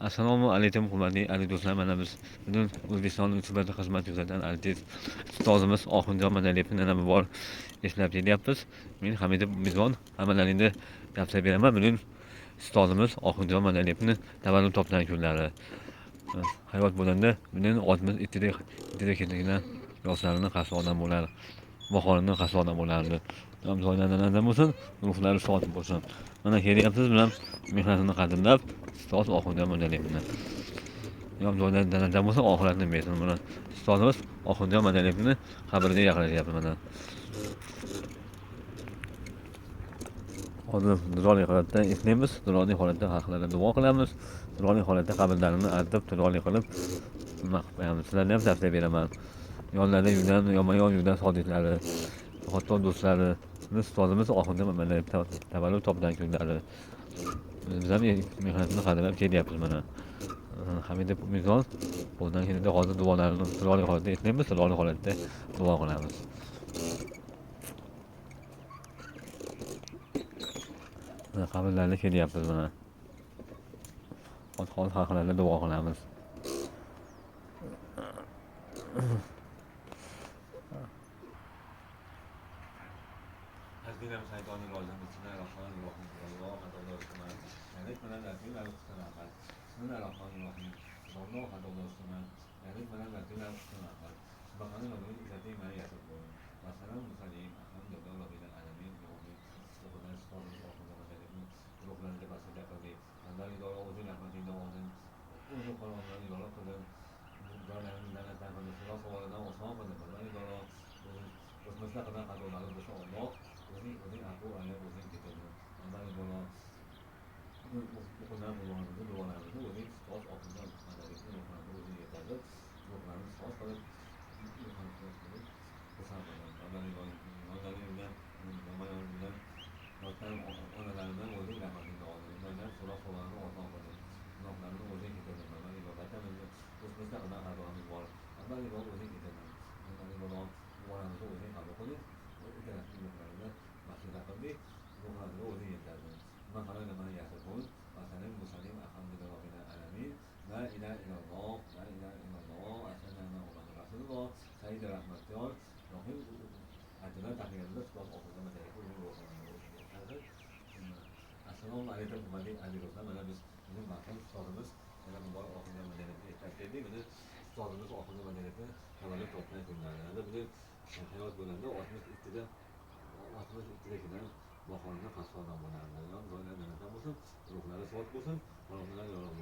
Assalomu alaykum hurmatli aziz do'stlar, mana biz butun O'zbekiston YouTube'da xizmat ko'rsatgan aziz ustozimiz Oxunjon Madaliyevni yana bir bor eslab kelyapmiz. Men Hamidov Mizon hammalaringni gapirib beraman. Bugun ustozimiz Oxunjon Madaliyevni tavallud topgan kunlari. Hayot bo'lganda bugun otimiz itidek ketadigan yoshlarini qasdi odam bo'lar, bahorining qasdi odam bo'lardi. Joylaridan bo'lsin, ruhlari shod bo'lsin. Mana kelyapsiz bilan mehnatini qadrlab, ustoz Oxunjon Madaliyevni. Yom joylaridan bo'lsin, oxiratni bersin. Mana ustozimiz Oxunjon Madaliyevni qabriga yaqinlashyapti mana. Hozir duoli holatda eslaymiz, duoli holatda haqlarga duo qilamiz, duoli holatda qabrlarini artib, duoli qilib nima qilib qo'yamiz. Sizlarga ham tavsiya beraman. Yonlarda yurgan yonma-yon yurgan sodiqlari, hatto do'stlari, ustozimiz Oxunjon Madaliyev tavallud topgan kunlari. Biz ham mehnatini qadrlab kelyapmiz mana. Hamidov Mizon qo'ldan kelganda hozir duolarini duoli holatda eslaymiz, duoli holatda duo qilamiz. Qabrlarga kelyapmiz mana. Hol haqlarida duo qilamiz. Assalomu alaykum hurmatli aziz do'stlar, mana biz bugun marhum ustozimiz yana muborak Oxunjon Madaliyevni eslab keldik. Buni ustozimiz Oxunjon Madaliyevni tavallud topgan kunlarida bugun hayot bo'lganda 60 ittidagidan bahorni qasdi odam bo'lardi. Joylaridan bo'lsin, ruhlari shod bo'lsin, xonadonlar yorug'